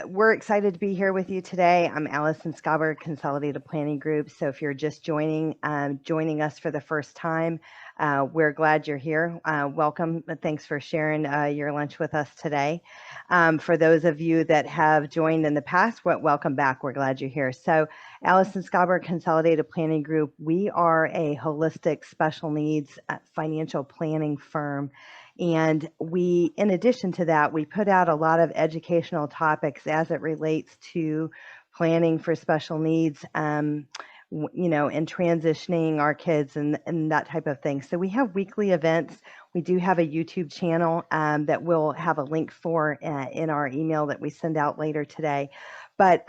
We're excited to be here with you today. I'm Allison Schaberg, Consolidated Planning Group. So if you're just joining us for the first time, we're glad you're here. Welcome. Thanks for sharing your lunch with us today. For those of you that have joined in the past, welcome back. We're glad you're here. So Allison Schaberg, Consolidated Planning Group, we are a holistic special needs financial planning firm. And we, in addition to that, we put out a lot of educational topics as it relates to planning for special needs, and transitioning our kids and that type of thing. So we have weekly events. We do have a YouTube channel that we'll have a link for in our email that we send out later today. But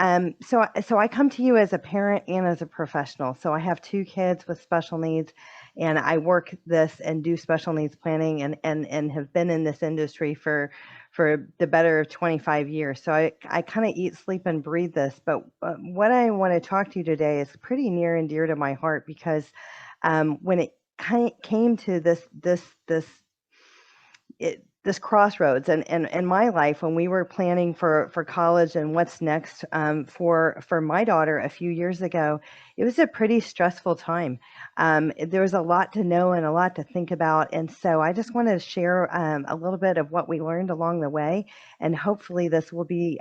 so I come to you as a parent and as a professional. So I have 2 kids with special needs, and I work this and do special needs planning and have been in this industry for the better of 25 years. So I kind of eat, sleep, and breathe this. But what I want to talk to you today is pretty near and dear to my heart because when it came to this crossroads and in my life when we were planning for college and what's next for my daughter a few years ago, it was a pretty stressful time. There was a lot to know and a lot to think about, and so I just want to share a little bit of what we learned along the way, and hopefully this will be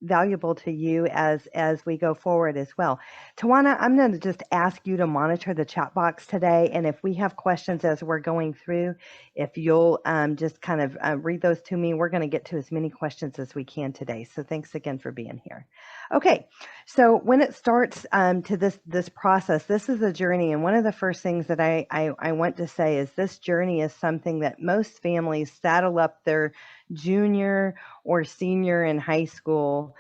valuable to you as we go forward as well. Tawana, I'm going to just ask you to monitor the chat box today, and if we have questions as we're going through, if you'll just kind of read those to me, we're going to get to as many questions as we can today. So thanks again for being here. Okay, so when it starts to this process, this is a journey, and one of the first things that I want to say is this journey is something that most families saddle up their junior or senior in high school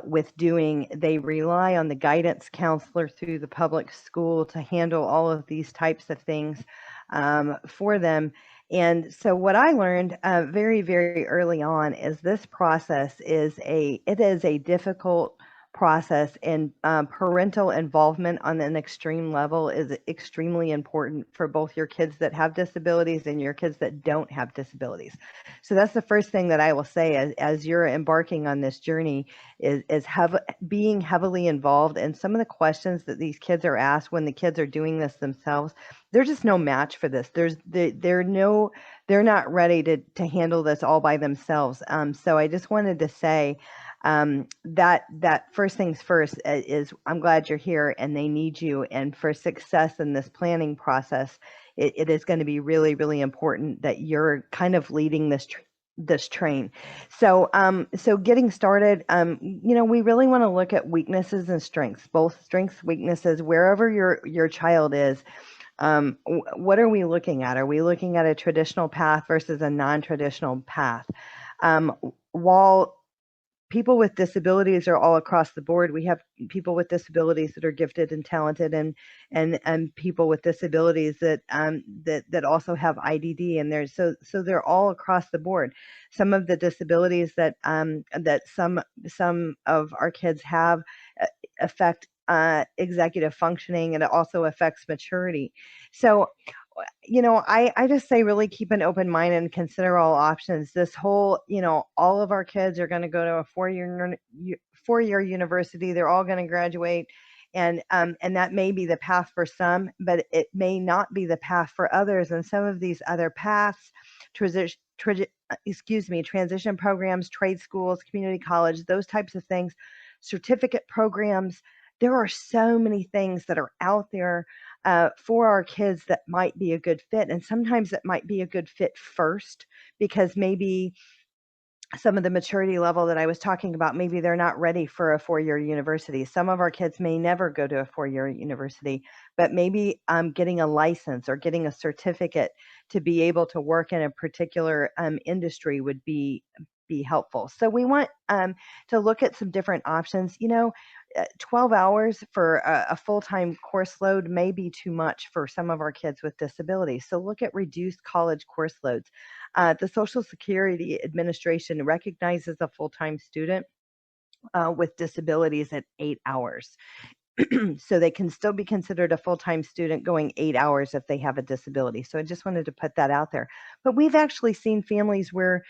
with doing. They rely on the guidance counselor through the public school to handle all of these types of things for them. And so what I learned very, very early on is this process is a difficult process, and parental involvement on an extreme level is extremely important for both your kids that have disabilities and your kids that don't have disabilities. So that's the first thing that I will say as you're embarking on this journey is being heavily involved. And some of the questions that these kids are asked when the kids are doing this themselves, they're just no match for this. They're not ready to handle this all by themselves. So I just wanted to say that first things first is I'm glad you're here and they need you. And for success in this planning process, it is going to be really, really important that you're kind of leading this train. So getting started, we really want to look at weaknesses and strengths, both strengths, weaknesses, wherever your child is. What are we looking at? Are we looking at a traditional path versus a non-traditional path? While people with disabilities are all across the board, we have people with disabilities that are gifted and talented, and people with disabilities that also have IDD, and so they're all across the board. Some of the disabilities that some of our kids have affect executive functioning, and it also affects maturity. So I just say really keep an open mind and consider all options. This whole, all of our kids are going to go to a four-year university. They're all going to graduate, and that may be the path for some, but it may not be the path for others. And some of these other paths, transition programs, trade schools, community college, those types of things, certificate programs. There are so many things that are out there for our kids that might be a good fit. And sometimes it might be a good fit first because maybe some of the maturity level that I was talking about, maybe they're not ready for a 4-year university. Some of our kids may never go to a 4-year university, but maybe getting a license or getting a certificate to be able to work in a particular industry would be helpful. So we want to look at some different options. 12 hours for a full-time course load may be too much for some of our kids with disabilities. So look at reduced college course loads. The Social Security Administration recognizes a full-time student with disabilities at 8 hours. So they can still be considered a full-time student going 8 hours if they have a disability. So I just wanted to put that out there. But we've actually seen families where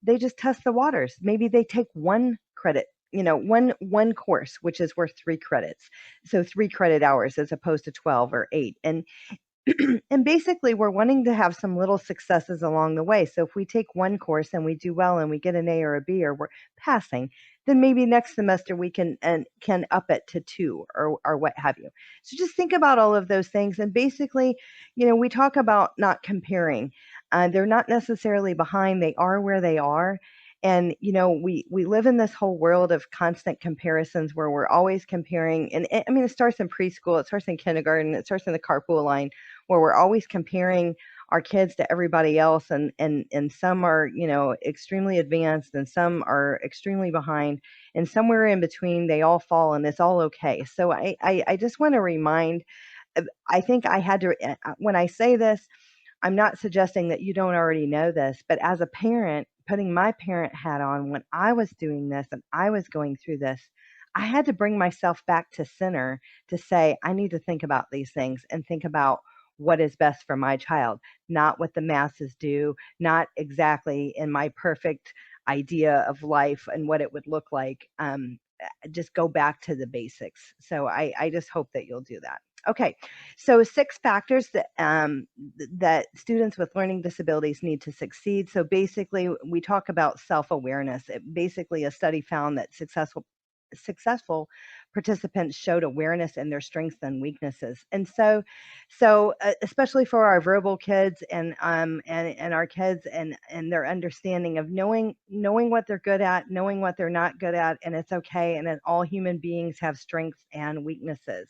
they just test the waters. Maybe they take one credit, one course, which is worth 3 credits. So 3 credit hours as opposed to 12 or 8. And basically we're wanting to have some little successes along the way. So if we take one course and we do well and we get an A or a B or we're passing, then maybe next semester we can up it to 2 or what have you. So just think about all of those things. And basically, we talk about not comparing. They're not necessarily behind, they are where they are. And we live in this whole world of constant comparisons where we're always comparing. And I mean, it starts in preschool, it starts in kindergarten, it starts in the carpool line, where we're always comparing our kids to everybody else, and some are extremely advanced and some are extremely behind, and somewhere in between they all fall, and it's all okay. So I just want to remind, I think I had to, when I say this, I'm not suggesting that you don't already know this, but as a parent, putting my parent hat on, when I was doing this and I was going through this, I had to bring myself back to center to say, I need to think about these things and think about what is best for my child, not what the masses do, not exactly in my perfect idea of life and what it would look like. Just go back to the basics. So I just hope that you'll do that. Okay, so 6 factors that students with learning disabilities need to succeed. So basically, we talk about self-awareness. Basically, a study found that successful participants showed awareness in their strengths and weaknesses. And so especially for our verbal kids and our kids and their understanding of knowing what they're good at, knowing what they're not good at, and it's okay, and that all human beings have strengths and weaknesses.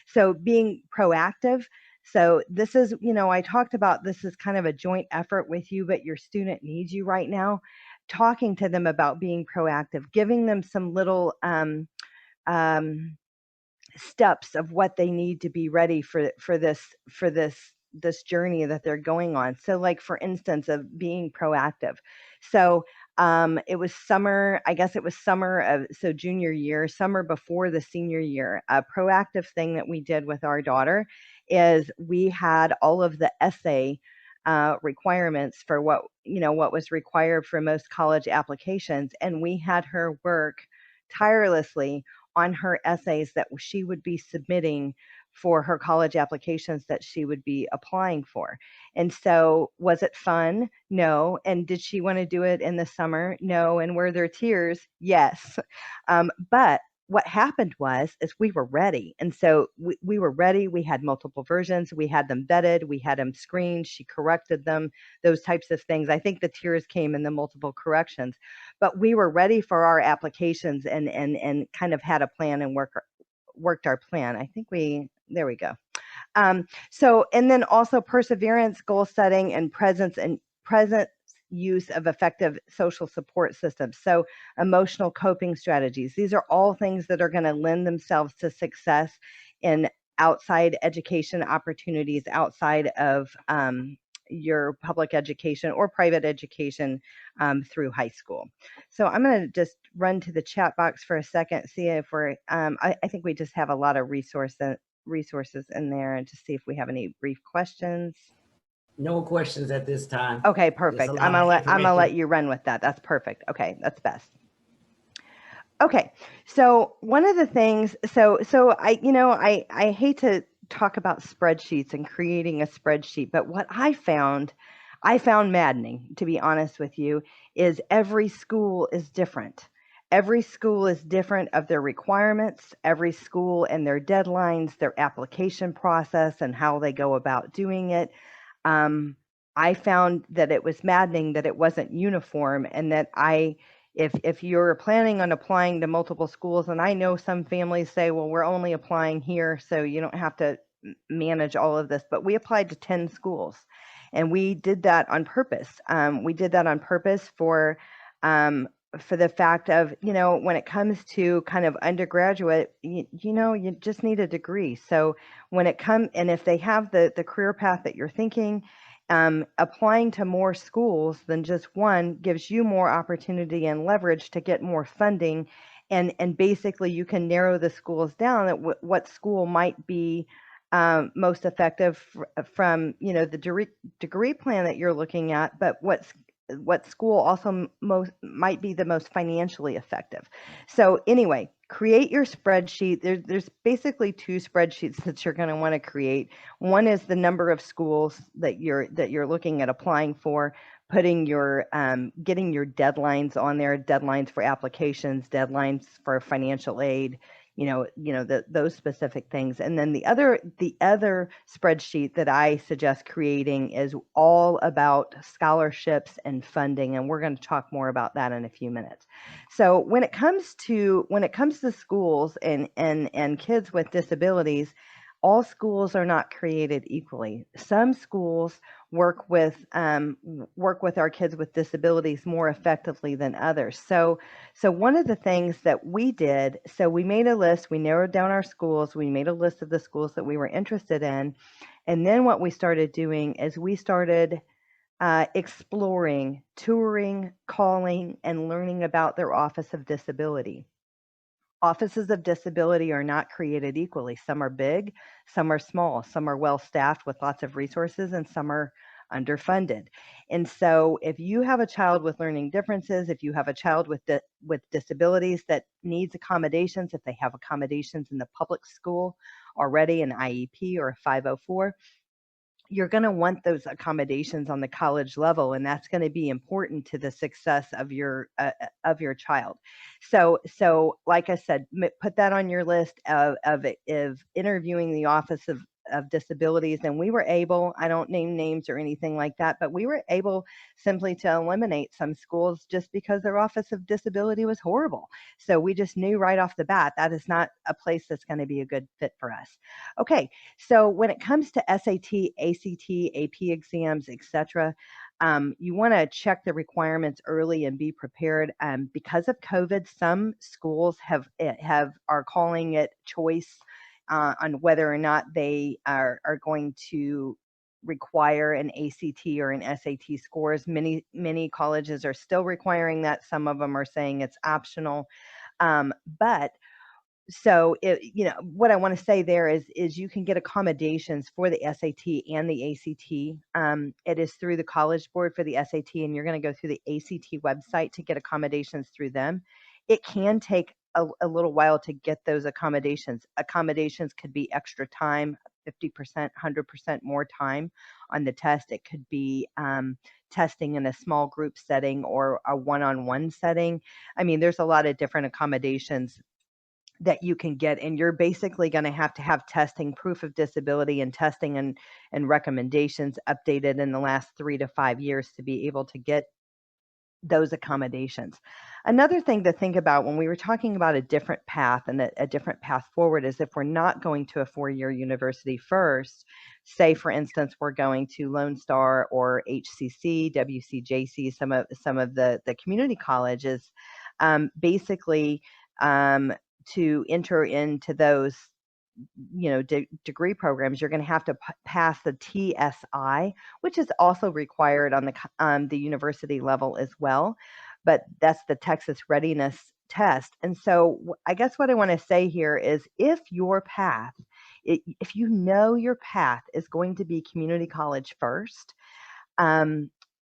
So being proactive. So this is, I talked about this is kind of a joint effort with you, but your student needs you right now. Talking to them about being proactive, giving them some little steps of what they need to be ready for this journey that they're going on. So like, for instance, of being proactive. So it was summer, I guess it was summer of, so junior year, summer before the senior year. A proactive thing that we did with our daughter is we had all of the essay requirements for what was required for most college applications, and we had her work tirelessly on her essays that she would be submitting for her college applications that she would be applying for. And so, was it fun? No. And did she want to do it in the summer? No. And were there tears? Yes. But what happened is we were ready. And so we were ready. We had multiple versions. We had them vetted. We had them screened. She corrected them, those types of things. I think the tears came in the multiple corrections, but we were ready for our applications and kind of had a plan and worked our plan. I think there we go. So, and then also perseverance, goal setting, and present use of effective social support systems. So emotional coping strategies. These are all things that are going to lend themselves to success in outside education opportunities outside of your public education or private education through high school. So I'm going to just run to the chat box for a second, see if we're, I think we just have a lot of resources in there, and just see if we have any brief questions. No questions at this time. Okay, perfect. I'm gonna let you run with that. That's perfect. Okay, that's best. Okay, so one of the things, so I hate to talk about spreadsheets and creating a spreadsheet, but what I found maddening, to be honest with you, is every school is different. Every school is different of their requirements, every school and their deadlines, their application process, and how they go about doing it. I found that it was maddening that it wasn't uniform, and that if you're planning on applying to multiple schools, and I know some families say, well, we're only applying here, so you don't have to manage all of this, but we applied to 10 schools, and we did that on purpose. We did that on purpose for the fact of, when it comes to kind of undergraduate, you just need a degree. So when it comes, and if they have the career path that you're thinking, applying to more schools than just one gives you more opportunity and leverage to get more funding. And basically you can narrow the schools down at what school might be most effective from, the degree plan that you're looking at, but what school also might be the most financially effective. So anyway, create your spreadsheet. There's basically two spreadsheets that you're going to want to create. One is the number of schools that you're looking at applying for, putting your getting your deadlines on there, deadlines for applications, deadlines for financial aid, those specific things. And then the other spreadsheet that I suggest creating is all about scholarships and funding, and we're going to talk more about that in a few minutes. So when it comes to schools and kids with disabilities, all schools are not created equally. Some schools work with our kids with disabilities more effectively than others. So one of the things that we did, so we made a list, we narrowed down our schools, we made a list of the schools that we were interested in, and then what we started doing is we started exploring, touring, calling, and learning about their Office of Disability. Offices of disability are not created equally. Some are big, some are small, some are well staffed with lots of resources, and some are underfunded. And so if you have a child with learning differences, if you have a child with disabilities that needs accommodations, if they have accommodations in the public school already, an IEP or a 504, you're going to want those accommodations on the college level, and that's going to be important to the success of your child. So like I said, put that on your list of interviewing the Office of Disabilities. And we were able, I don't name names or anything like that, but we were able simply to eliminate some schools just because their Office of Disability was horrible. So we just knew right off the bat that is not a place that's going to be a good fit for us. Okay, so when it comes to SAT, ACT, AP exams, etc., you want to check the requirements early and be prepared. Because of COVID, some schools are calling it choice on whether or not they are going to require an ACT or an SAT scores. Many colleges are still requiring that. Some of them are saying it's optional. But so what I want to say there is you can get accommodations for the SAT and the ACT. It is through the College Board for the SAT, and you're going to go through the ACT website to get accommodations through them. It can take a little while to get those accommodations. Accommodations could be extra time, 50%, 100% more time on the test. It could be testing in a small group setting or a one-on-one setting. I mean, there's a lot of different accommodations that you can get, and you're basically going to have testing, proof of disability, and testing and recommendations updated in the last 3 to 5 years to be able to get those accommodations. Another thing to think about when we were talking about a different path and a different path forward is if we're not going to a 4-year university first, say for instance we're going to Lone Star or HCC, WCJC, some of the community colleges, basically to enter into those degree programs, you're going to have to pass the TSI, which is also required on the university level as well, but that's the Texas Readiness Test. And so I guess what I want to say here is if your path is going to be community college first,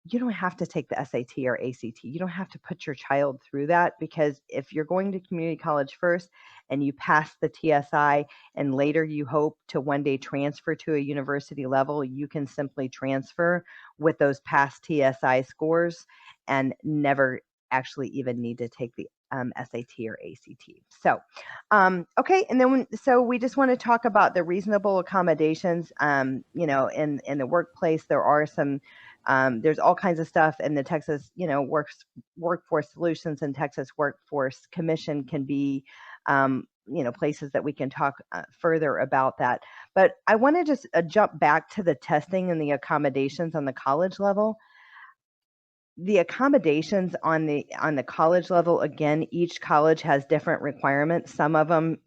you don't have to take the SAT or ACT. You don't have to put your child through that, because if you're going to community college first and you pass the TSI and later you hope to one day transfer to a university level, you can simply transfer with those past TSI scores and never actually even need to take the SAT or ACT. So, okay, and then so we just want to talk about the reasonable accommodations. In the workplace, there are some. There's all kinds of stuff, and the Texas, Workforce Solutions and Texas Workforce Commission can be, places that we can talk further about that. But I want to just jump back to the testing and the accommodations on the college level. The accommodations on the college level, again, each college has different requirements. Some of them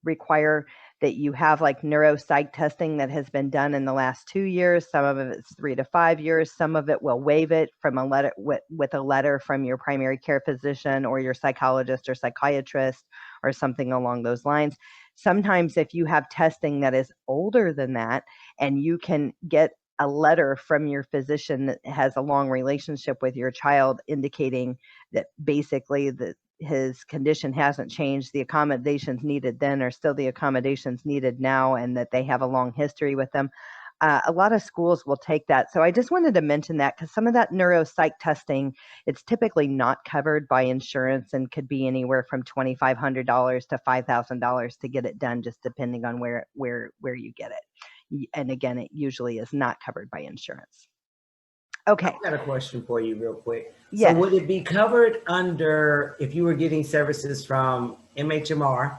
require that you have like neuropsych testing that has been done in the last 2 years. Some of it's 3 to 5 years. Some of it will waive it from a letter with a letter from your primary care physician or your psychologist or psychiatrist or something along those lines. Sometimes if you have testing that is older than that and you can get a letter from your physician that has a long relationship with your child indicating that basically his condition hasn't changed, the accommodations needed then are still the accommodations needed now, and that they have a long history with them. A lot of schools will take that. So I just wanted to mention that because some of that neuropsych testing, it's typically not covered by insurance and could be anywhere from $2,500 to $5,000 to get it done, just depending on where you get it. And again, it usually is not covered by insurance. Okay. I've got a question for you real quick. Yes. So would it be covered under, if you were getting services from MHMR,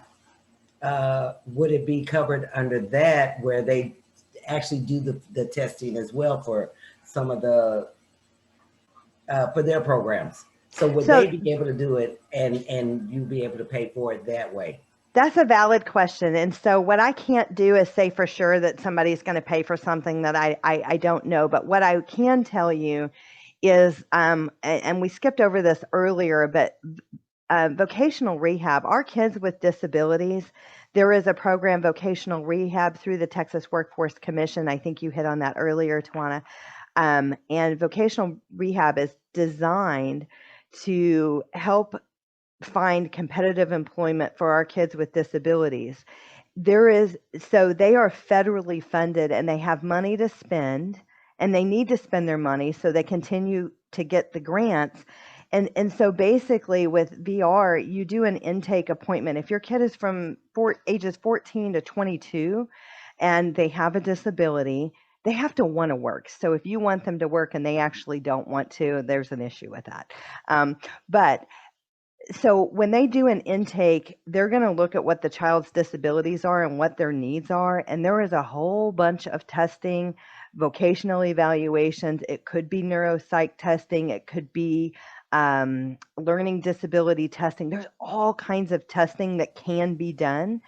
would it be covered under that where they actually do the testing as well for some of the, for their programs? So would they be able to do it and you be able to pay for it that way? That's a valid question. And so what I can't do is say for sure that somebody's going to pay for something that I don't know. But what I can tell you is, and we skipped over this earlier, but vocational rehab, our kids with disabilities, there is a program, vocational rehab, through the Texas Workforce Commission. I think you hit on that earlier, Tawana. And vocational rehab is designed to help find competitive employment for our kids with disabilities. So they are federally funded and they have money to spend, and they need to spend their money so they continue to get the grants. And so basically with VR, you do an intake appointment. If your kid is from ages 14 to 22 and they have a disability, they have to want to work. So if you want them to work and they actually don't want to, there's an issue with that. So when they do an intake, they're going to look at what the child's disabilities are and what their needs are. And there is a whole bunch of testing, vocational evaluations. It could be neuropsych testing. It could be learning disability testing. There's all kinds of testing that can be done.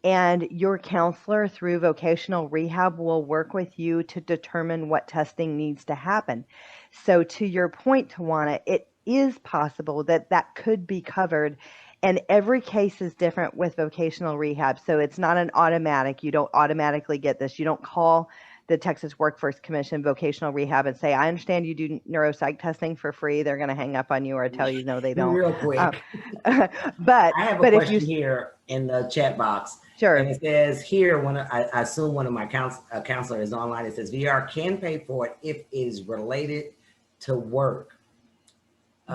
And your counselor through vocational rehab will work with you to determine what testing needs to happen. So to your point, Tawana, it is possible that that could be covered, and every case is different with vocational rehab. So it's not an automatic. You don't automatically get this. You don't call the Texas Workforce Commission vocational rehab and say, I understand you do neuropsych testing for free. They're going to hang up on you or tell you no, they don't. Real quick. But I have a question here in the chat box. Sure. And it says here, I assume one of my counselors is online. It says VR can pay for it if it is related to work.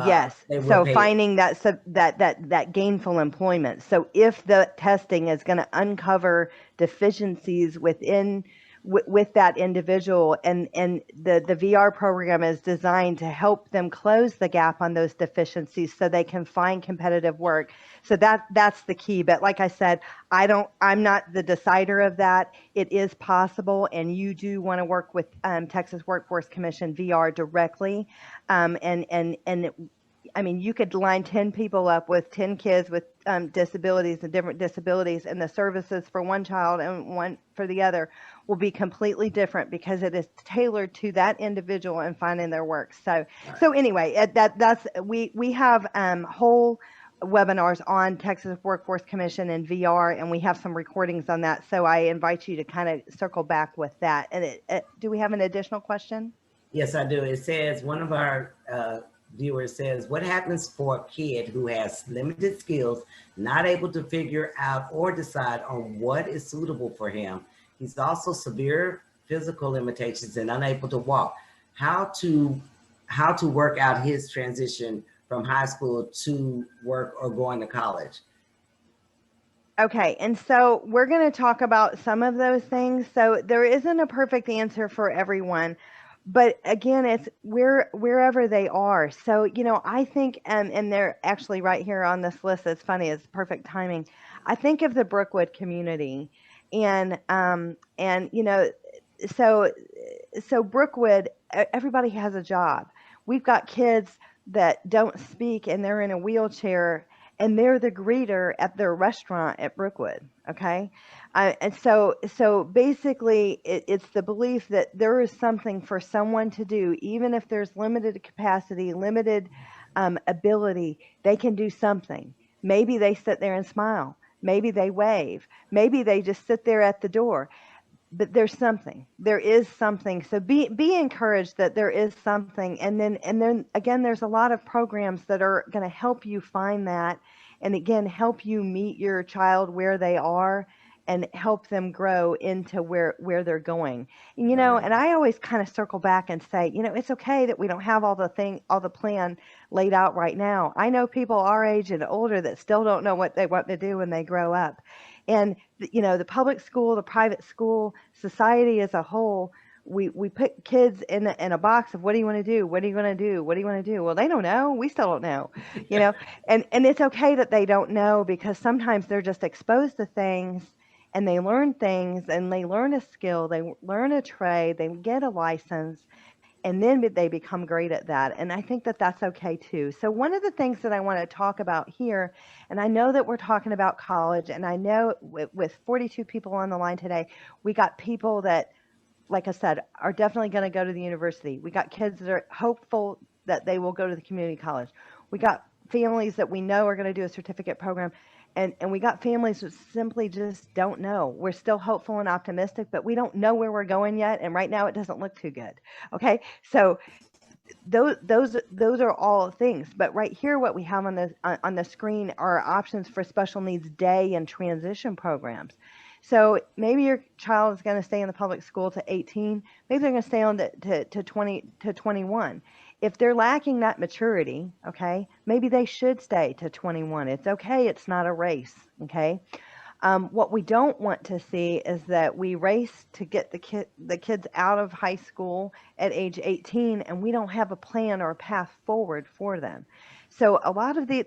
Yes. So finding that gainful employment. So if the testing is going to uncover deficiencies within with that individual, and the VR program is designed to help them close the gap on those deficiencies so they can find competitive work. So that's the key. But like I said, I'm not the decider of that. It is possible, and you do want to work with Texas Workforce Commission VR directly, I mean, you could line 10 people up with 10 kids with disabilities and different disabilities, and the services for one child and one for the other will be completely different because it is tailored to that individual and finding their work. So anyway, we have whole webinars on Texas Workforce Commission and VR, and we have some recordings on that. So I invite you to kind of circle back with that. And do we have an additional question? Yes, I do. It says, one of our viewer says, what happens for a kid who has limited skills, not able to figure out or decide on what is suitable for him? He's also severe physical limitations and unable to walk. How to work out his transition from high school to work or going to college? Okay, and so we're going to talk about some of those things. So there isn't a perfect answer for everyone. But again, it's wherever they are. So, you know, I think, and they're actually right here on this list. It's funny, it's perfect timing. I think of the Brookwood community, and you know, so Brookwood, everybody has a job. We've got kids that don't speak and they're in a wheelchair, and they're the greeter at their restaurant at Brookwood. Okay. And so basically it's the belief that there is something for someone to do, even if there's limited capacity, limited ability, they can do something. Maybe they sit there and smile. Maybe they wave. Maybe they just sit there at the door. but there is something, so be encouraged that there is something, and then again, there's a lot of programs that are going to help you find that, and again, help you meet your child where they are and help them grow into where they're going. And Right. and I always kind of circle back and say, it's okay that we don't have all the plan laid out right now. I know people our age and older that still don't know what they want to do when they grow up. And the public school, the private school, society as a whole, we put kids in a box of, what do you want to do? What do you want to do? What do you want to do? Well, they don't know. We still don't know, you know. And it's okay that they don't know, because sometimes they're just exposed to things, and they learn things, and they learn a skill, they learn a trade, they get a license, and then they become great at that. And I think that that's okay too. So one of the things that I want to talk about here, and I know that we're talking about college, and I know with 42 people on the line today, we got people that, like I said, are definitely going to go to the university. We got kids that are hopeful that they will go to the community college. We got families that we know are going to do a certificate program. And we got families that simply just don't know. We're still hopeful and optimistic, but we don't know where we're going yet. And right now it doesn't look too good. Okay. So those are all things. But right here, what we have on the screen are options for special needs day and transition programs. So maybe your child is going to stay in the public school to 18. Maybe they're going to stay on to 20 to 21. If they're lacking that maturity, okay, maybe they should stay to 21. It's okay. It's not a race. Okay. What we don't want to see is that we race to get the kids out of high school at age 18, and we don't have a plan or a path forward for them. So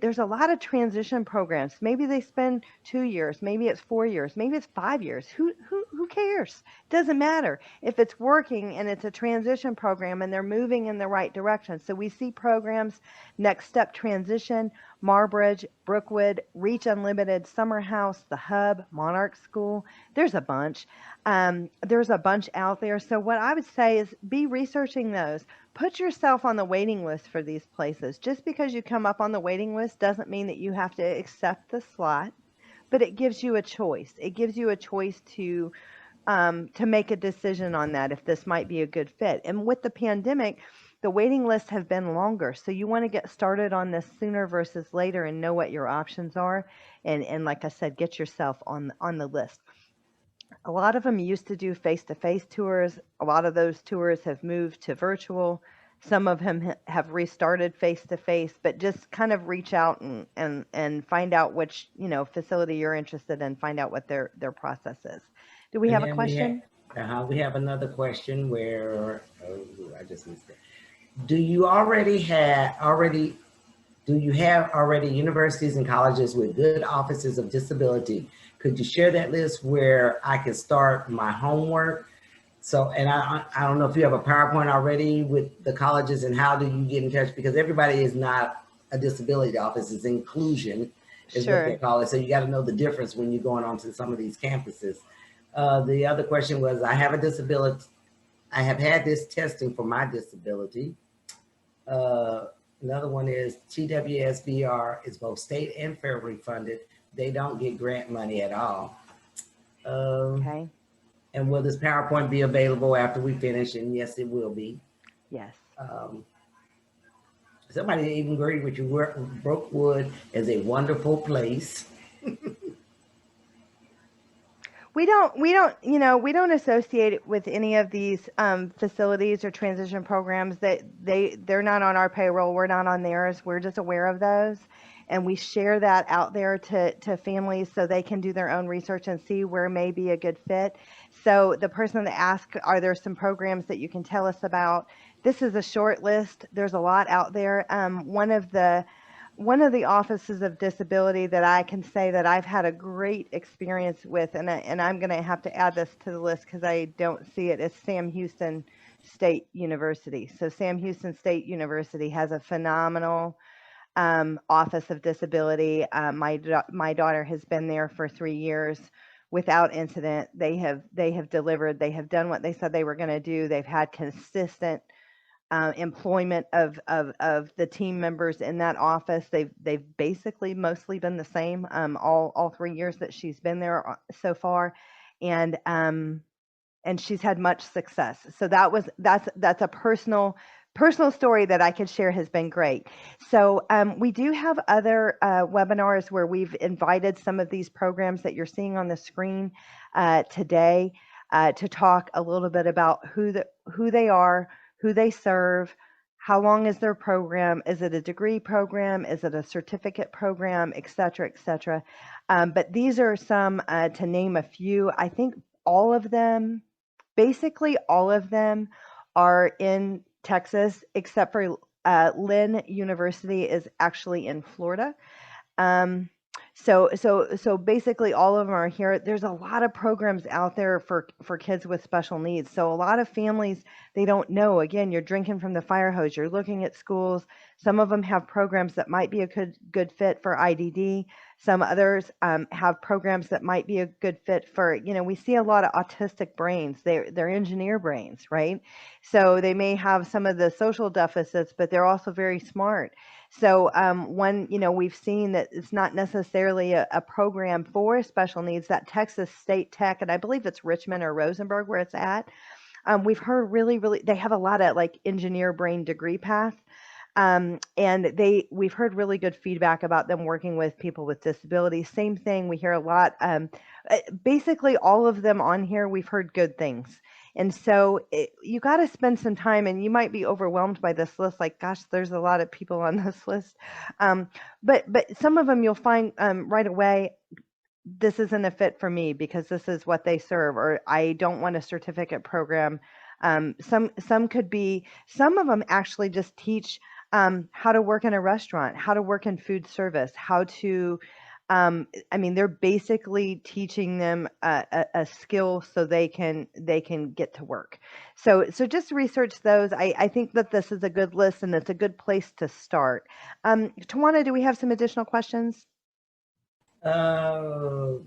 there's a lot of transition programs. Maybe they spend 2 years, maybe it's 4 years, maybe it's 5 years. Who cares? Doesn't matter if it's working and it's a transition program and they're moving in the right direction. So we see programs, Next Step Transition, Marbridge, Brookwood, Reach Unlimited, Summer House, The Hub, Monarch School. There's a bunch. There's a bunch out there. So what I would say is be researching those. Put yourself on the waiting list for these places. Just because you come up on the waiting list doesn't mean that you have to accept the slot, but it gives you a choice. It gives you a choice to make a decision on that, if this might be a good fit. And with the pandemic, the waiting lists have been longer. So you want to get started on this sooner versus later and know what your options are. And like I said, get yourself on the list. A lot of them used to do face-to-face tours. A lot of those tours have moved to virtual. Some of them have restarted face-to-face, but just kind of reach out and find out which, facility you're interested in, find out what their process is. Do we And have a then question? we have another question where, oh, I just missed it. Do you already have universities and colleges with good offices of disability? Could you share that list where I can start my homework? So, and I don't know if you have a PowerPoint already with the colleges, and how do you get in touch? Because everybody is not a disability office, it's inclusion is what they Sure. call it. So you got to know the difference when you're going on to some of these campuses. The other question was, I have a disability. I have had this testing for my disability. Another one is TWSBR is both state and federally funded. They don't get grant money at all. Okay. And will this PowerPoint be available after we finish? And yes, it will be. Yes. Somebody even agreed with you. Brookwood is a wonderful place. We don't associate it with any of these facilities or transition programs. That they're not on our payroll. We're not on theirs. We're just aware of those, and we share that out there to families so they can do their own research and see where may be a good fit. So the person that asked, are there some programs that you can tell us about? This is a short list. There's a lot out there. One of the offices of disability that I can say that I've had a great experience with, and I'm going to have to add this to the list because I don't see it, is Sam Houston State University. So Sam Houston State University has a phenomenal office of disability. My daughter has been there for 3 years without incident. They have delivered. They have done what they said they were going to do. They've had consistent employment of the team members in that office. They've basically mostly been the same all 3 years that she's been there so far, and and she's had much success. So that's a personal story that I could share, has been great. So we do have other webinars where we've invited some of these programs that you're seeing on the screen today to talk a little bit about who they are, who they serve, how long is their program, is it a degree program, is it a certificate program, et cetera, et cetera. But these are some, to name a few. I think all of them, basically all of them, are in Texas, except for Lynn University is actually in Florida. So basically all of them are here. There's a lot of programs out there for kids with special needs. So a lot of families, they don't know. Again, you're drinking from the fire hose. You're looking at schools. Some of them have programs that might be a good fit for IDD. Some others have programs that might be a good fit for, we see a lot of autistic brains. They're engineer brains, right? So they may have some of the social deficits, but they're also very smart. So we've seen that it's not necessarily a program for special needs. That Texas State Tech, and I believe it's Richmond or Rosenberg where it's at, we've heard really, they have a lot of like engineer brain degree path. And we've heard really good feedback about them working with people with disabilities. Same thing, we hear a lot. Basically, all of them on here, we've heard good things. And so you got to spend some time, and you might be overwhelmed by this list. Like, gosh, there's a lot of people on this list. But some of them you'll find right away, this isn't a fit for me because this is what they serve, or I don't want a certificate program. Some could be, some of them actually just teach how to work in a restaurant, how to work in food service, how to, they're basically teaching them a skill so they can get to work. So just research those. I think that this is a good list and it's a good place to start. Tawana, do we have some additional questions? A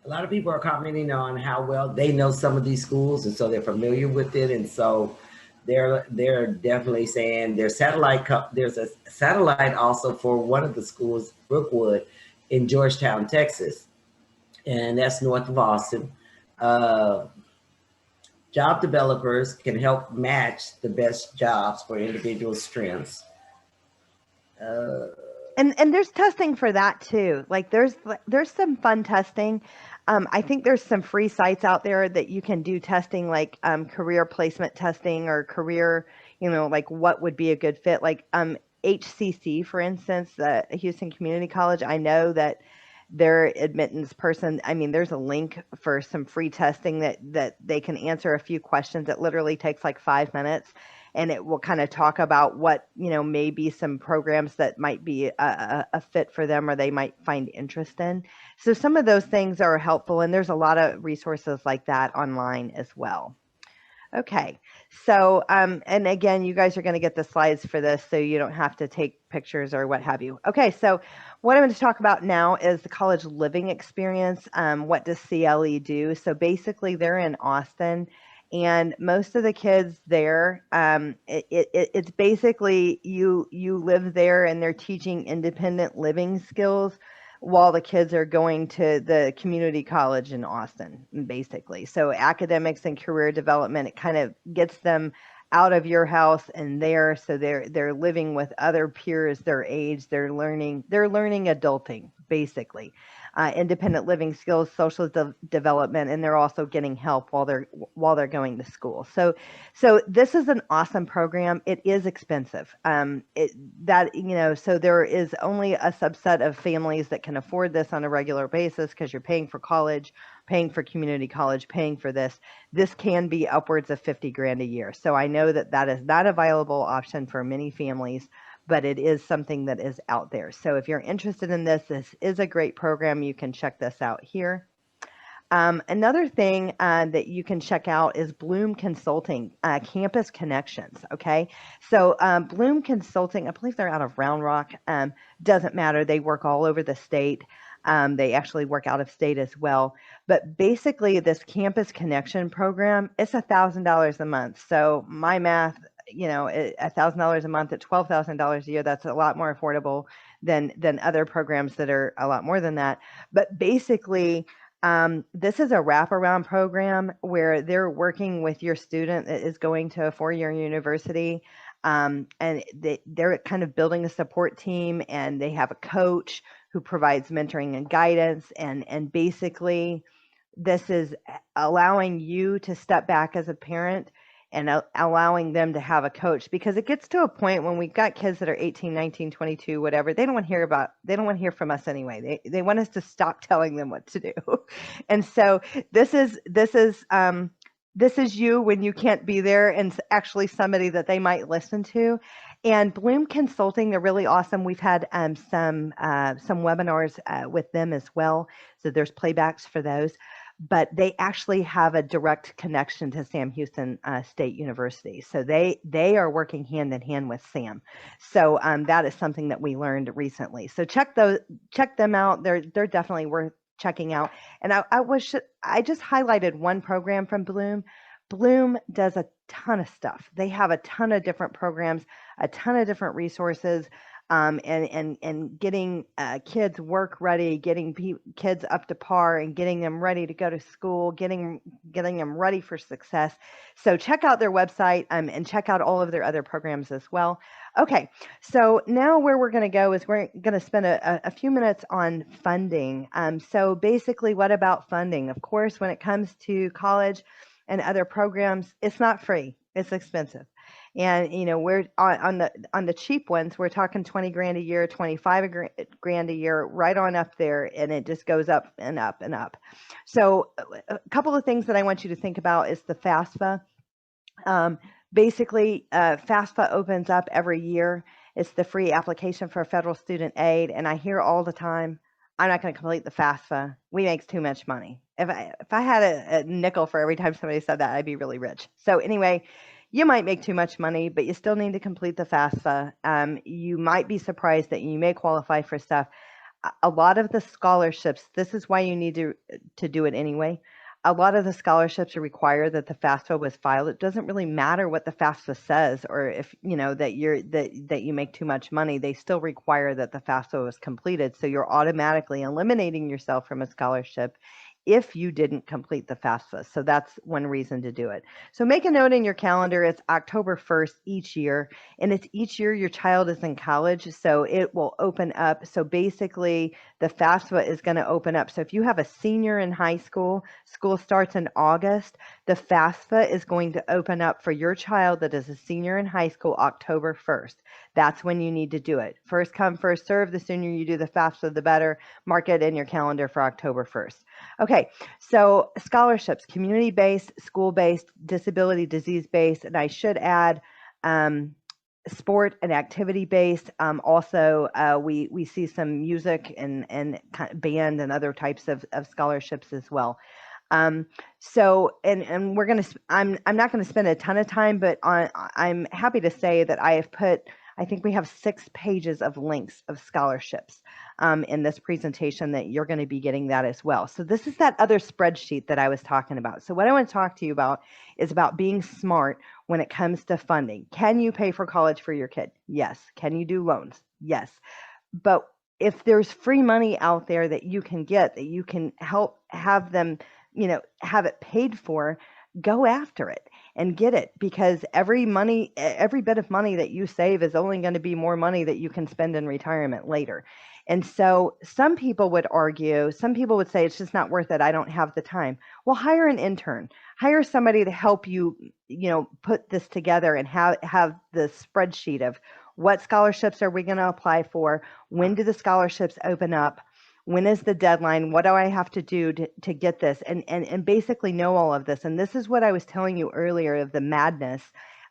lot of people are commenting on how well they know some of these schools, and so they're familiar with it, and so they're definitely saying there's a satellite also for one of the schools, Brookwood, in Georgetown, Texas, and that's north of Austin. Job developers can help match the best jobs for individual strengths. And there's testing for that too. Like there's some fun testing. I think there's some free sites out there that you can do testing, like career placement testing or career, like what would be a good fit. Like HCC, for instance, the Houston Community College. I know that their admittance person, there's a link for some free testing that they can answer a few questions. It literally takes like 5 minutes. And it will kind of talk about what, maybe some programs that might be a fit for them or they might find interest in. So some of those things are helpful, and there's a lot of resources like that online as well. Okay, so, and again, you guys are going to get the slides for this, so you don't have to take pictures or what have you. Okay, so what I'm going to talk about now is the college living experience. What does CLE do? So basically, they're in Austin. And most of the kids there, it's basically you live there and they're teaching independent living skills while the kids are going to the community college in Austin, basically. So academics and career development, it kind of gets them out of your house and there, so they're living with other peers their age. They're learning adulting, basically. Independent living skills, social development, and they're also getting help while they're going to school. So this is an awesome program. It is expensive. So there is only a subset of families that can afford this on a regular basis because you're paying for college, paying for community college, paying for this. This can be upwards of $50,000 a year. So I know that is not a viable option for many families, but it is something that is out there. So if you're interested in this is a great program. You can check this out here. Another thing that you can check out is Bloom Consulting, Campus Connections, okay? So Bloom Consulting, I believe they're out of Round Rock. Doesn't matter. They work all over the state. They actually work out of state as well. But basically, this Campus Connection program, it's $1,000 a month. So my math, $1,000 a month at $12,000 a year, that's a lot more affordable than other programs that are a lot more than that. But basically, This is a wraparound program where they're working with your student that is going to a 4-year university. And they're kind of building a support team, and they have a coach who provides mentoring and guidance. And basically, this is allowing you to step back as a parent and allowing them to have a coach, because it gets to a point when we've got kids that are 18, 19, 22, whatever, they don't want to hear from us anyway. They want us to stop telling them what to do. And so this is you when you can't be there, and actually somebody that they might listen to. And Bloom Consulting, they're really awesome. We've had some webinars with them as well, so there's playbacks for those. But they actually have a direct connection to Sam Houston State University. So they are working hand in hand with Sam. So that is something that we learned recently. So check them out. They're definitely worth checking out. And I just highlighted one program from Bloom. Bloom does a ton of stuff. They have a ton of different programs, a ton of different resources. And getting kids work ready, getting kids up to par, and getting them ready to go to school, getting them ready for success. So check out their website and check out all of their other programs as well. Okay, so now where we're going to go is we're going to spend a few minutes on funding. So basically, what about funding? Of course, when it comes to college and other programs, it's not free. It's expensive. And we're on the cheap ones, we're talking 20 grand a year, 25 grand a year, right on up there, and it just goes up and up and up. So a couple of things that I want you to think about is the FAFSA. Basically, FAFSA opens up every year. It's the free application for federal student aid, and I hear all the time, I'm not going to complete the FAFSA. We make too much money. If I had a nickel for every time somebody said that, I'd be really rich. So anyway, you might make too much money, but you still need to complete the FAFSA. You might be surprised that you may qualify for stuff. A lot of the scholarships, this is why you need to do it anyway. A lot of the scholarships require that the FAFSA was filed. It doesn't really matter what the FAFSA says, or if that you make too much money. They still require that the FAFSA was completed. So you're automatically eliminating yourself from a scholarship if you didn't complete the FAFSA. So that's one reason to do it. So make a note in your calendar. It's October 1st each year, and it's each year your child is in college, so it will open up. So basically, the FAFSA is going to open up. So if you have a senior in high school, school starts in August, the FAFSA is going to open up for your child that is a senior in high school October 1st. That's when you need to do it. First come, first serve. The sooner you do the FAFSA, the better. Mark it in your calendar for October 1st. Okay, so scholarships, community-based, school-based, disability, disease-based, and I should add sport and activity-based. Also, we see some music and kind of band and other types of scholarships as well. So we're gonna. I'm not going to spend a ton of time, but I'm happy to say that I have put. I think we have 6 pages of links of scholarships in this presentation that you're going to be getting that as well. So this is that other spreadsheet that I was talking about. So what I want to talk to you about is about being smart when it comes to funding. Can you pay for college for your kid? Yes. Can you do loans? Yes. But if there's free money out there that you can get, that you can help have them, have it paid for, go after it and get it, because every bit of money that you save is only going to be more money that you can spend in retirement later. And so some people would say it's just not worth it. I don't have the time. Well, hire an intern, hire somebody to help you, put this together and have the spreadsheet of what scholarships are we going to apply for? When do the scholarships open up? When is the deadline? What do I have to do to get this? And basically know all of this. And this is what I was telling you earlier of the madness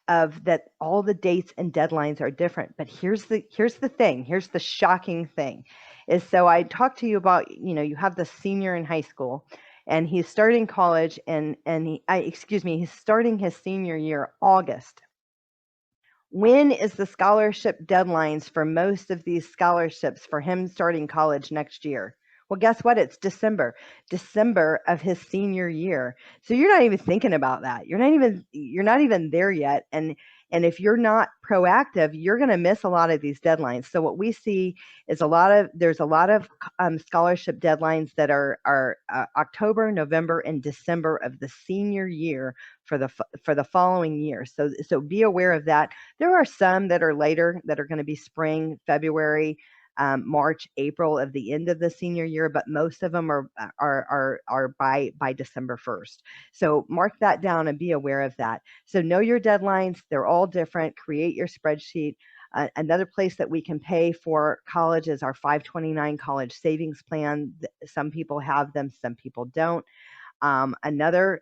of that all the dates and deadlines are different. But here's the thing. Here's the shocking thing is, so I talked to you about, you have the senior in high school and he's starting college he's starting his senior year, August. When is the scholarship deadlines for most of these scholarships for him starting college next year? Well, guess what? It's December of his senior year. So you're not even thinking about that. You're not even there yet. And And if you're not proactive, you're going to miss a lot of these deadlines. So what we see is there's a lot of scholarship deadlines that are October, November, and December of the senior year for the following year. So be aware of that. There are some that are later that are going to be spring, February, March, April of the end of the senior year, but most of them are by December 1st. So mark that down and be aware of that. So know your deadlines. They're all different. Create your spreadsheet. Another place that we can pay for college is our 529 college savings plan. Some people have them, some people don't. Another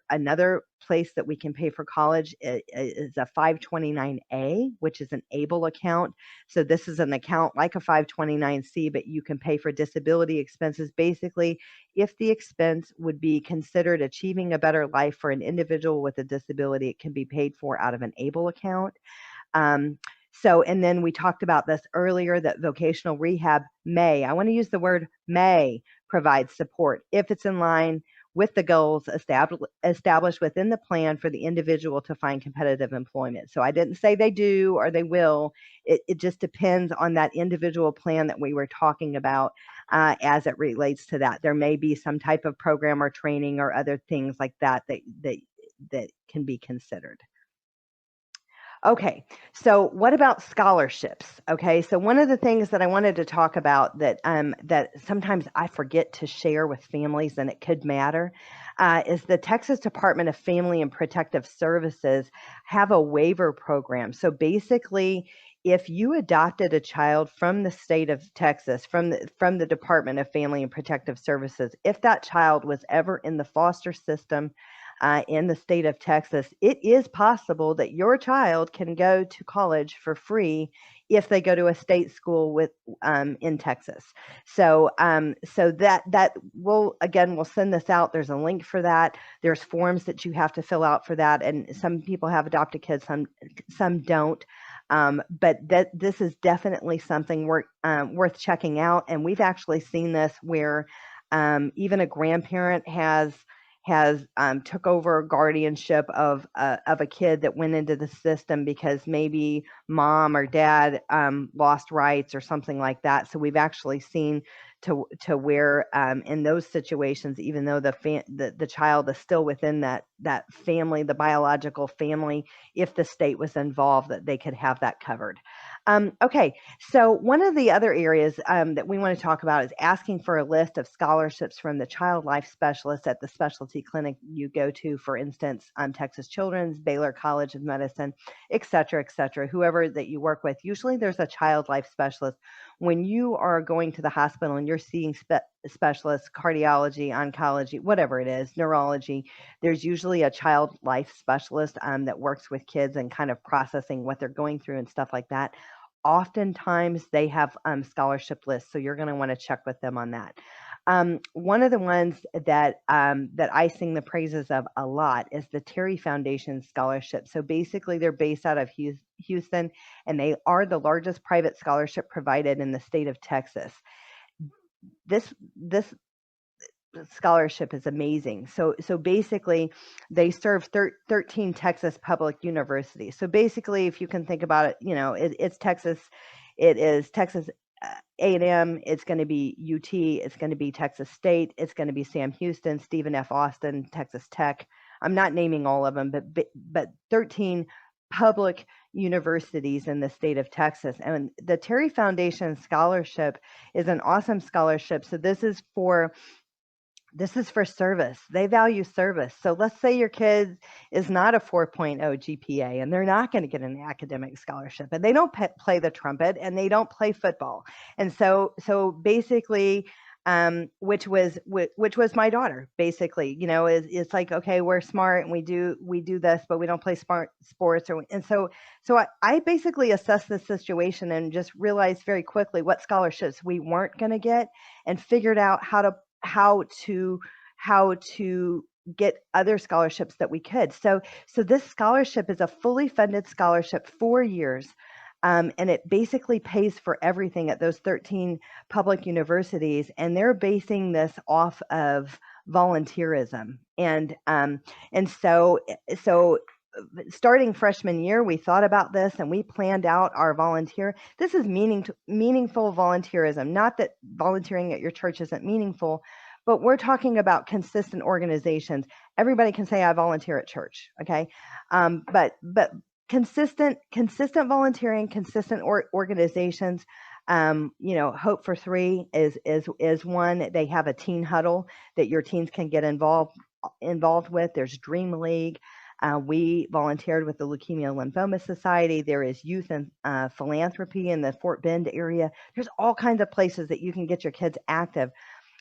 place that we can pay for college is a 529A, which is an ABLE account. So this is an account like a 529C, but you can pay for disability expenses. Basically, if the expense would be considered achieving a better life for an individual with a disability, it can be paid for out of an ABLE account. And then we talked about this earlier, that vocational rehab I want to use the word may, provide support if it's in line with the goals established within the plan for the individual to find competitive employment. So I didn't say they do or they will. It just depends on that individual plan that we were talking about as it relates to that. There may be some type of program or training or other things like that can be considered. Okay, so what about scholarships? Okay, so one of the things that I wanted to talk about that sometimes I forget to share with families, and it could matter, is the Texas Department of Family and Protective Services have a waiver program. So basically, if you adopted a child from the state of Texas, from the Department of Family and Protective Services, if that child was ever in the foster system in the state of Texas, it is possible that your child can go to college for free if they go to a state school in Texas. So that we'll send this out. There's a link for that. There's forms that you have to fill out for that, and some people have adopted kids, some don't. But this is definitely something worth checking out. And we've actually seen this where even a grandparent has took over guardianship of a kid that went into the system because maybe mom or dad lost rights or something like that. So we've actually seen to where in those situations, even though the child is still within that family, the biological family, if the state was involved, that they could have that covered. Okay, so one of the other areas that we want to talk about is asking for a list of scholarships from the child life specialist at the specialty clinic you go to, for instance, Texas Children's, Baylor College of Medicine, et cetera, whoever that you work with. Usually there's a child life specialist. When you are going to the hospital and you're seeing specialists, cardiology, oncology, whatever it is, neurology, there's usually a child life specialist that works with kids and kind of processing what they're going through and stuff like that. Oftentimes they have scholarship lists, so you're going to want to check with them on that. One of the ones that I sing the praises of a lot is the Terry Foundation Scholarship. So basically they're based out of Houston, and they are the largest private scholarship provided in the state of Texas. This scholarship is amazing. So basically they serve 13 Texas public universities. So basically, if you can think about it, it's Texas. It is Texas A&M, it's going to be UT, it's going to be Texas State, it's going to be Sam Houston, Stephen F. Austin, Texas Tech. I'm not naming all of them, but 13 public universities in the state of Texas. And the Terry Foundation Scholarship is an awesome scholarship. So this is for service. They value service. So let's say your kid is not a 4.0 GPA and they're not going to get an academic scholarship, and they don't play the trumpet and they don't play football. And so basically, which was my daughter, basically, it's like, okay, we're smart and we do this, but we don't play sports. And so I basically assessed the situation and just realized very quickly what scholarships we weren't going to get, and figured out how to get other scholarships that we could. So this scholarship is a fully funded scholarship, 4 years, and it basically pays for everything at those 13 public universities, and they're basing this off of volunteerism. And so starting freshman year, we thought about this and we planned out our volunteer. This is meaningful volunteerism. Not that volunteering at your church isn't meaningful, but we're talking about consistent organizations. Everybody can say I volunteer at church, okay? But consistent volunteering, consistent organizations. Hope for Three is one. They have a teen huddle that your teens can get involved with. There's Dream League. We volunteered with the Leukemia Lymphoma Society. There is youth and philanthropy in the Fort Bend area. There's all kinds of places that you can get your kids active.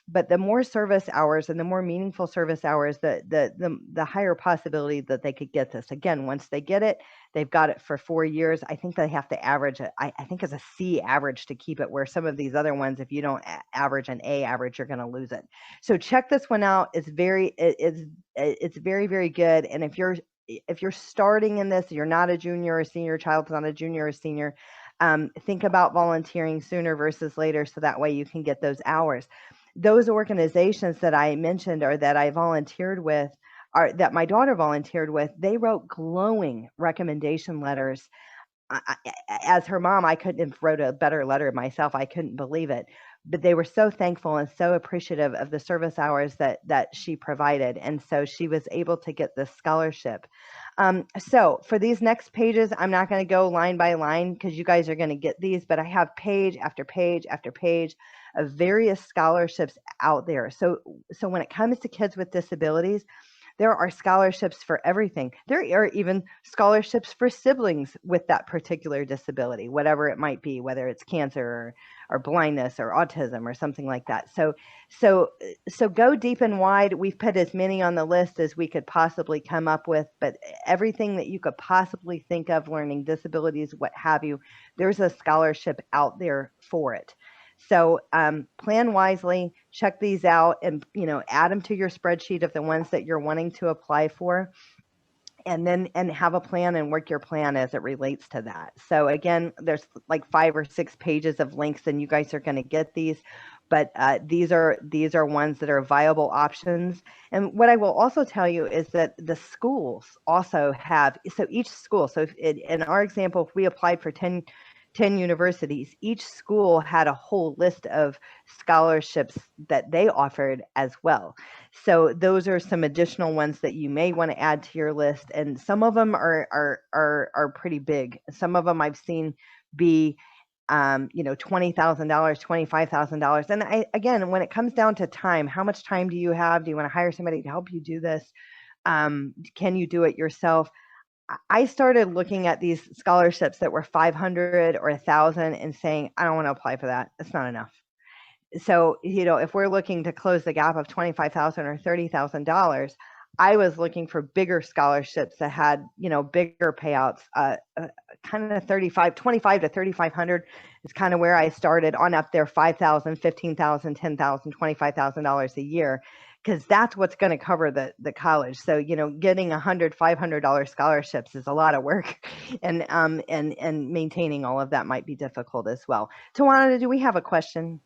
But the more service hours and the more meaningful service hours, the higher possibility that they could get this. Again, once they get it, they've got it for 4 years. I think they have to average it. I think it's a C average to keep it, where some of these other ones, if you don't average an A average, you're going to lose it. So check this one out. It's very, very good. And if you're starting in this, you're not a junior or senior, child's not a junior or senior, think about volunteering sooner versus later, so that way you can get those hours. Those organizations that I mentioned, or that I volunteered with, or that my daughter volunteered with, they wrote glowing recommendation letters. As her mom, I couldn't have wrote a better letter myself. I couldn't believe it. But they were so thankful and so appreciative of the service hours that she provided. And so she was able to get this scholarship. So for these next pages, I'm not going to go line by line because you guys are going to get these, but I have page after page after page of various scholarships out there. So when it comes to kids with disabilities, there are scholarships for everything. There are even scholarships for siblings with that particular disability, whatever it might be, whether it's cancer or blindness or autism or something like that. So go deep and wide. We've put as many on the list as we could possibly come up with, but everything that you could possibly think of, learning disabilities, what have you, there's a scholarship out there for it. So plan wisely, check these out, and add them to your spreadsheet of the ones that you're wanting to apply for, and have a plan and work your plan as it relates to that. So again, there's like 5 or 6 pages of links, and you guys are going to get these, but these are ones that are viable options. And what I will also tell you is that the schools also have, so each school, so in our example, if we applied for 10 universities, each school had a whole list of scholarships that they offered as well. So those are some additional ones that you may want to add to your list. And some of them are pretty big. Some of them I've seen be $20,000, $25,000. And again, when it comes down to time, how much time do you have? Do you want to hire somebody to help you do this? Can you do it yourself? I started looking at these scholarships that were 500 or 1,000 and saying, I don't want to apply for that. It's not enough. So, if we're looking to close the gap of $25,000 or $30,000, I was looking for bigger scholarships that had, bigger payouts. Kind of 25 to 3,500 is kind of where I started, on up there, $5,000, $15,000, $10,000, $25,000 a year, because that's what's going to cover the college. So, getting $100, $500 scholarships is a lot of work, and maintaining all of that might be difficult as well. Tawana, do we have a question?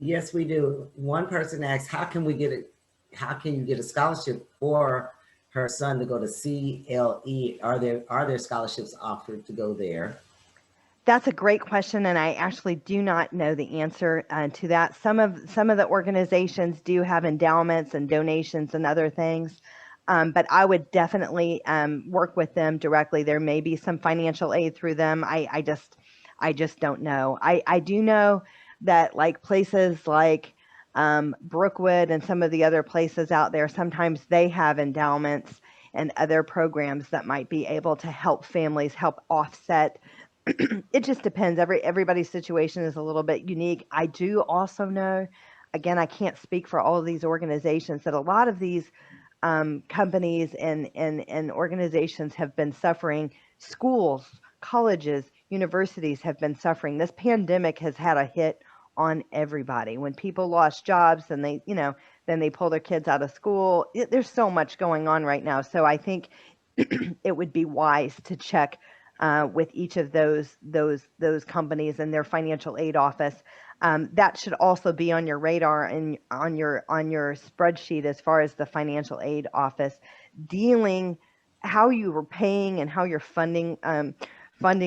Yes, we do. One person asked, how can you get a scholarship for her son to go to CLE? Are there scholarships offered to go there? That's a great question, and I actually do not know the answer to that. Some of the organizations do have endowments and donations and other things, but I would definitely work with them directly. There may be some financial aid through them. I just don't know. I do know that like places like Brookwood and some of the other places out there, sometimes they have endowments and other programs that might be able to help families, help offset. It just depends. Everybody's situation is a little bit unique. I do also know, again, I can't speak for all of these organizations, that a lot of these companies and organizations have been suffering. Schools, colleges, universities have been suffering. This pandemic has had a hit on everybody. When people lost jobs and then they pull their kids out of school, there's so much going on right now. So I think it would be wise to check with each of those companies and their financial aid office. That should also be on your radar and on your spreadsheet as far as the financial aid office dealing how you were paying and how you're funding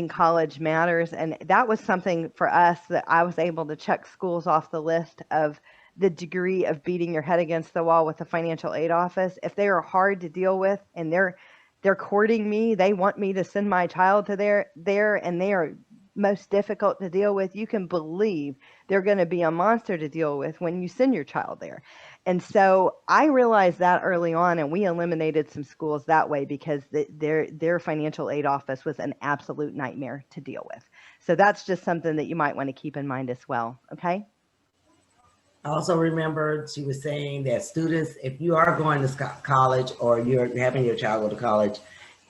college matters. And that was something for us that I was able to check schools off the list of the degree of beating your head against the wall with the financial aid office. If they are hard to deal with and they're courting me, they want me to send my child to there, and they are most difficult to deal with, you can believe they're going to be a monster to deal with when you send your child there. And so I realized that early on, and we eliminated some schools that way because their financial aid office was an absolute nightmare to deal with. So that's just something that you might want to keep in mind as well. Okay. I also remember she was saying that students, if you are going to college or you're having your child go to college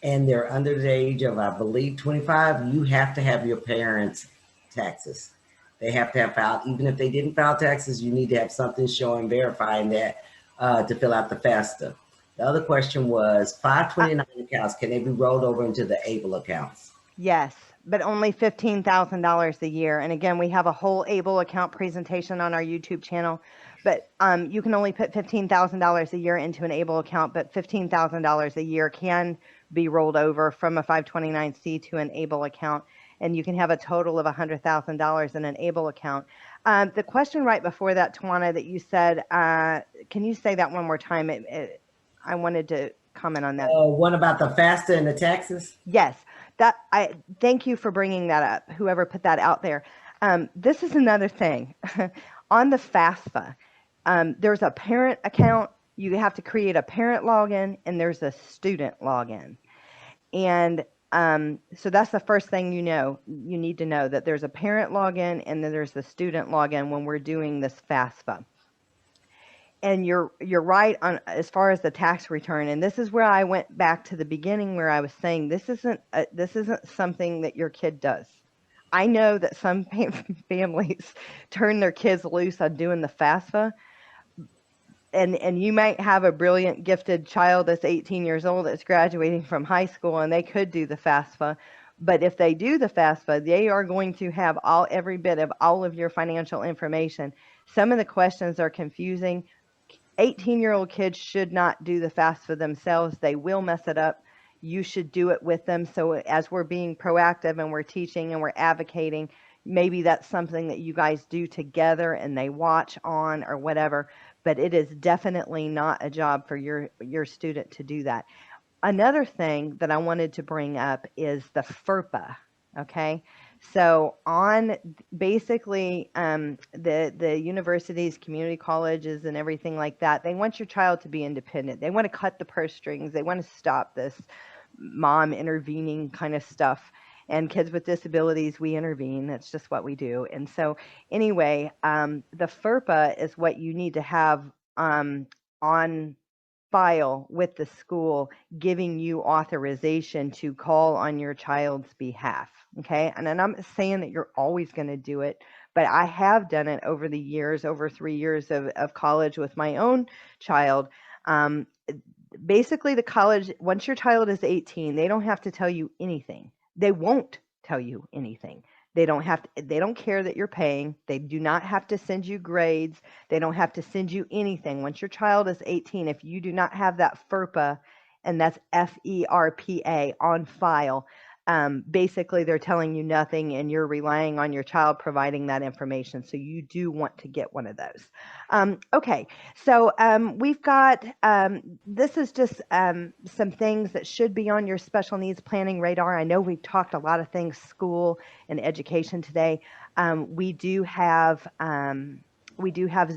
and they're under the age of, I believe, 25, you have to have your parents' taxes. They have to have filed, even if they didn't file taxes, you need to have something showing, verifying that to fill out the FAFSA. The other question was 529 accounts, can they be rolled over into the ABLE accounts? Yes, but only $15,000 a year. And again, we have a whole ABLE account presentation on our YouTube channel. But you can only put $15,000 a year into an ABLE account, but $15,000 a year can be rolled over from a 529C to an ABLE account. And you can have a total of $100,000 in an ABLE account. The question right before that, Tawana, that you said, can you say that one more time? I wanted to comment on that. What about the FAFSA and the taxes? Yes. I thank you for bringing that up, whoever put that out there. This is another thing. On the FAFSA, there's a parent account. You have to create a parent login, and there's a student login. And so that's the first thing you need to know, that there's a parent login and then there's the student login when we're doing this FAFSA. And you're right on as far as the tax return. And this is where I went back to the beginning where I was saying this isn't something that your kid does. I know that some families turn their kids loose on doing the FAFSA. And you might have a brilliant, gifted child that's 18 years old that's graduating from high school, and they could do the FAFSA. But if they do the FAFSA, they are going to have every bit of all of your financial information. Some of the questions are confusing. 18-year-old kids should not do the FAFSA themselves. They will mess it up. You should do it with them. So as we're being proactive and we're teaching and we're advocating, maybe that's something that you guys do together and they watch on or whatever. But it is definitely not a job for your student to do that. Another thing that I wanted to bring up is the FERPA. Okay. So on basically the universities, community colleges, and everything like that, they want your child to be independent. They want to cut the purse strings. They want to stop this mom intervening kind of stuff. And kids with disabilities, we intervene. That's just what we do. And so anyway, the FERPA is what you need to have on file with the school, giving you authorization to call on your child's behalf. Okay. And I'm not saying that you're always going to do it, but I have done it over the years, over 3 years of college with my own child. Basically, the college, once your child is 18, they don't have to tell you anything. They won't tell you anything. They don't care that you're paying. They do not have to send you grades. They don't have to send you anything. Once your child is 18, if you do not have that FERPA, and that's FERPA on file, basically they're telling you nothing and you're relying on your child providing that information. So you do want to get one of those. Okay, so we've got, this is just some things that should be on your special needs planning radar. I know we've talked a lot of things, school and education today. We do have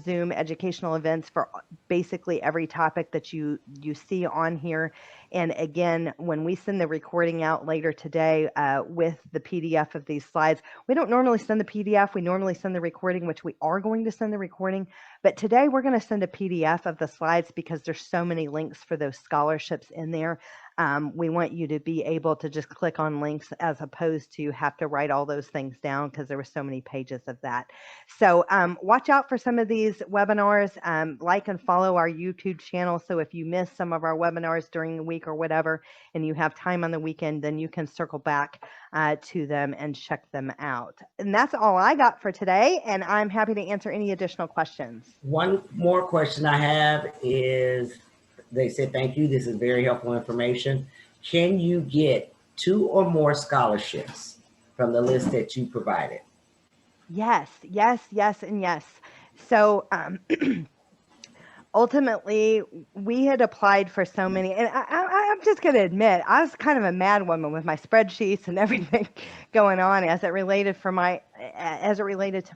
Zoom educational events for basically every topic that you see on here. And again, when we send the recording out later today with the PDF of these slides, we don't normally send the PDF. We normally send the recording, which we are going to send the recording. But today we're going to send a PDF of the slides because there's so many links for those scholarships in there. We want you to be able to just click on links as opposed to have to write all those things down because there were so many pages of that. So watch out for some of these webinars. Like and follow our YouTube channel. So if you miss some of our webinars during the week or whatever, and you have time on the weekend, then you can circle back to them and check them out. And that's all I got for today. And I'm happy to answer any additional questions. One more question I have is, they said, thank you. This is very helpful information. can you get 2 or more scholarships from the list that you provided? Yes, yes, yes, and yes. So ultimately, we had applied for so many, and I'm just going to admit, I was kind of a mad woman with my spreadsheets and everything going on as it related to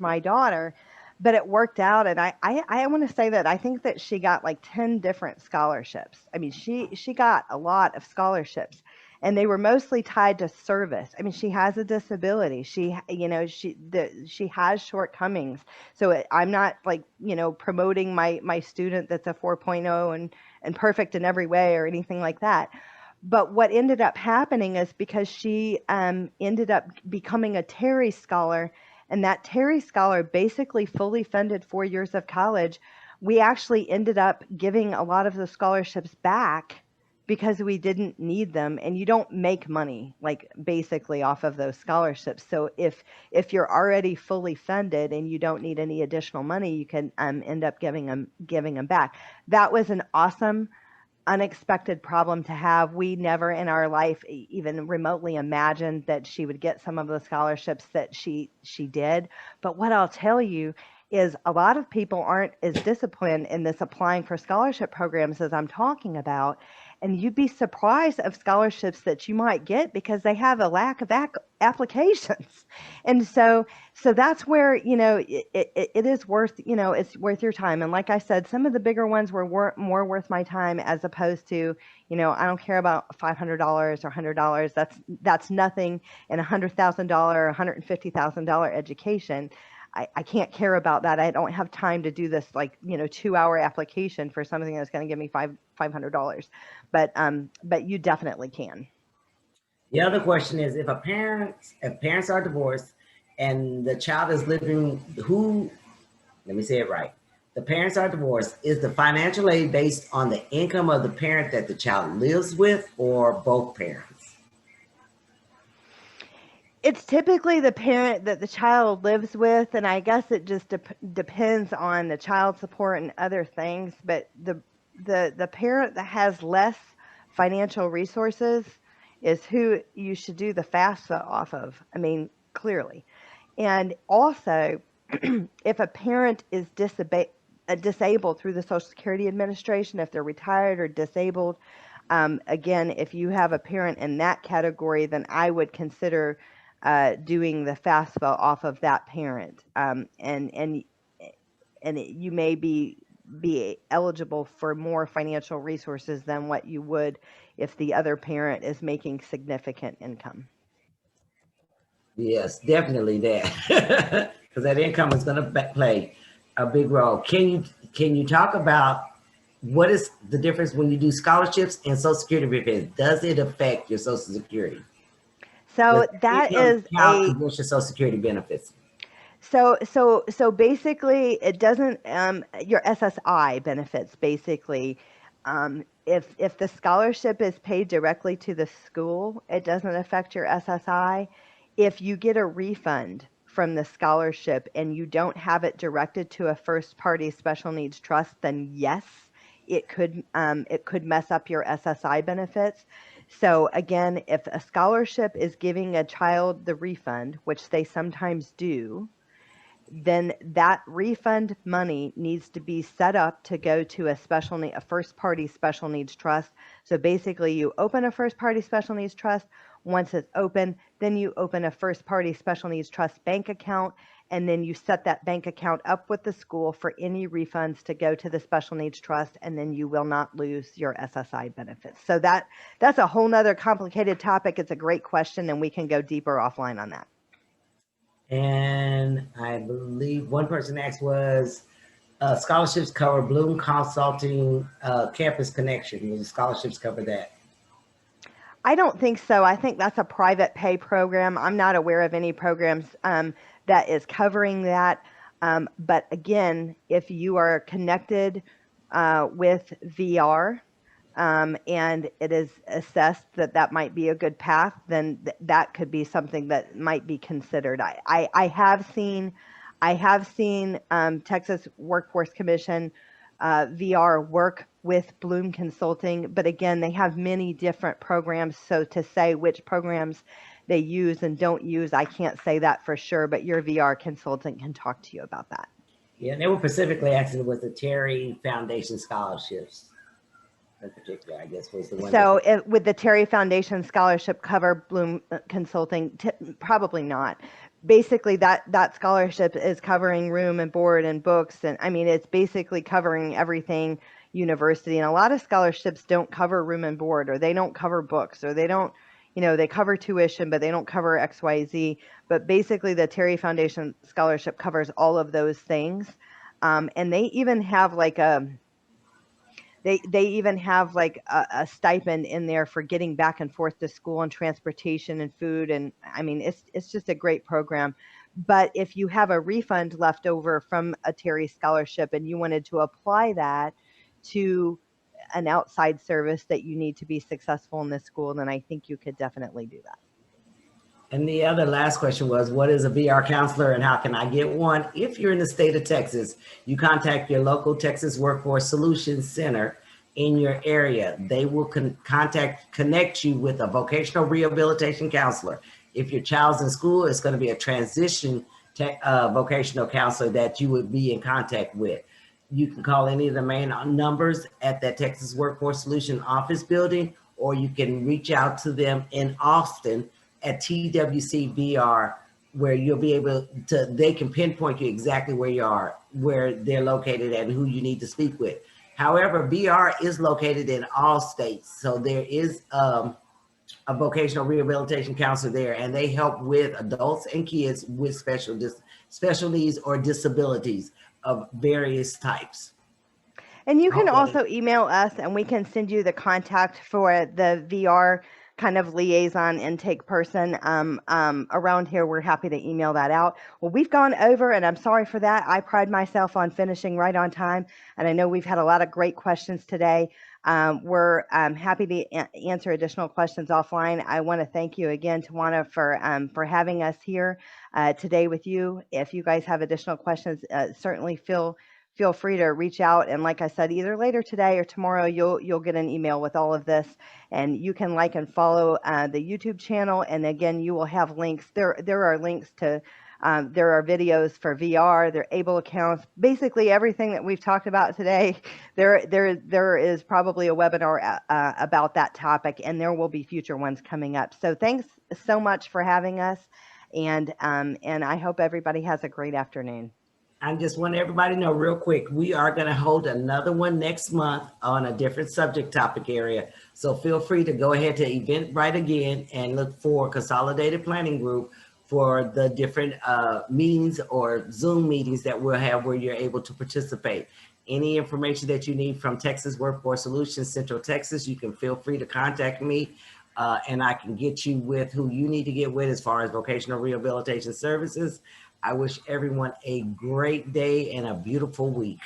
my daughter. But it worked out, and I want to say that I think that she got like 10 different scholarships. I mean, she got a lot of scholarships, and they were mostly tied to service. I mean, she has a disability. She has shortcomings. So I'm not like, promoting my student that's a 4.0 and perfect in every way or anything like that. But what ended up happening is because she ended up becoming a Terry Scholar, and that Terry Scholar basically fully funded 4 years of college, we actually ended up giving a lot of the scholarships back because we didn't need them. And you don't make money like basically off of those scholarships. So if you're already fully funded and you don't need any additional money, you can end up giving them back. That was an awesome unexpected problem to have. We never in our life even remotely imagined that she would get some of the scholarships that she did. But what I'll tell you is a lot of people aren't as disciplined in this applying for scholarship programs as I'm talking about. And you'd be surprised of scholarships that you might get because they have a lack of applications. And so that's where, it is worth, it's worth your time. And like I said, some of the bigger ones were more worth my time as opposed to, I don't care about $500 or $100. That's nothing in $100,000, $150,000 education. I can't care about that. I don't have time to do this 2-hour application for something that's going to give me $500. But you definitely can. The other question is, if parents are divorced and the child is living, let me say it right. The parents are divorced. Is the financial aid based on the income of the parent that the child lives with or both parents? It's typically the parent that the child lives with, and I guess it just depends on the child support and other things. But the parent that has less financial resources is who you should do the FAFSA off of. I mean, clearly. And also, if a parent is disabled through the Social Security Administration, if they're retired or disabled, again, if you have a parent in that category, then I would consider doing the FAFSA off of that parent, and you may be eligible for more financial resources than what you would if the other parent is making significant income. Yes, definitely that, because that income is going to play a big role. Can you talk about what is the difference when you do scholarships and Social Security benefits? Does it affect your Social Security? So that is your Social Security benefits. So basically, it doesn't your SSI benefits basically. If the scholarship is paid directly to the school, it doesn't affect your SSI. If you get a refund from the scholarship and you don't have it directed to a first party special needs trust, then yes, it could mess up your SSI benefits. So again, if a scholarship is giving a child the refund, which they sometimes do, then that refund money needs to be set up to go to a first party special needs trust. So basically you open a first party special needs trust. Once it's open, then you open a first party special needs trust bank account, and then you set that bank account up with the school for any refunds to go to the special needs trust, and then you will not lose your SSI benefits. So that's a whole nother complicated topic. It's a great question, and we can go deeper offline on that. And I believe one person asked was, scholarships cover Bloom Consulting Campus Connection. Will the scholarships cover that? I don't think so. I think that's a private pay program. I'm not aware of any programs that is covering that. But again, if you are connected with VR and it is assessed that might be a good path, then that could be something that might be considered. I have seen Texas Workforce Commission VR work with Bloom Consulting, but again, they have many different programs. So to say which programs they use and don't use, I can't say that for sure, but your VR consultant can talk to you about that. Yeah, and they were specifically asking with the Terry Foundation scholarships in particular, I guess was the one. So would the Terry Foundation scholarship cover Bloom Consulting? Probably not. Basically, that scholarship is covering room and board and books. And I mean, it's basically covering everything university. And a lot of scholarships don't cover room and board, or they don't cover books, or they don't, they cover tuition, but they don't cover X, Y, Z. But basically, the Terry Foundation scholarship covers all of those things. And they even have like they even have like a stipend in there for getting back and forth to school and transportation and food. And I mean, it's just a great program. But if you have a refund left over from a Terry scholarship and you wanted to apply that to an outside service that you need to be successful in this school, then I think you could definitely do that. And the other last question was, what is a VR counselor and how can I get one? If you're in the state of Texas, you contact your local Texas Workforce Solutions Center in your area. They will connect you with a vocational rehabilitation counselor. If your child's in school, it's going to be a transition vocational counselor that you would be in contact with. You can call any of the main numbers at that Texas Workforce Solution office building, or you can reach out to them in Austin at TWC VR, where you'll be able to, they can pinpoint you exactly where you are, where they're located and who you need to speak with. However, VR is located in all states. So there is a vocational rehabilitation counselor there, and they help with adults and kids with special needs or disabilities of various types. And you can also email us and we can send you the contact for the VR kind of liaison intake person. Around here, we're happy to email that out. Well, we've gone over, and I'm sorry for that. I pride myself on finishing right on time, and I know we've had a lot of great questions today. We're happy to answer additional questions offline. I want to thank you again, Tawana, for having us here today with you. If you guys have additional questions, certainly feel free to reach out. And like I said, either later today or tomorrow, you'll get an email with all of this, and you can like and follow the YouTube channel. And again, you will have links. There are links to, there are videos for VR, there are ABLE accounts, basically everything that we've talked about today. There is probably a webinar about that topic, and there will be future ones coming up. So thanks so much for having us. And I hope everybody has a great afternoon. I just want everybody to know real quick, we are going to hold another one next month on a different subject topic area. So feel free to go ahead to Eventbrite again and look for Consolidated Planning Group for the different meetings or Zoom meetings that we'll have where you're able to participate. Any information that you need from Texas Workforce Solutions, Central Texas, you can feel free to contact me and I can get you with who you need to get with as far as vocational rehabilitation services. I wish everyone a great day and a beautiful week.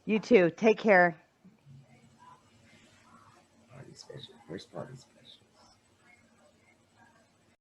You too. Take care. Party special. Where's party special?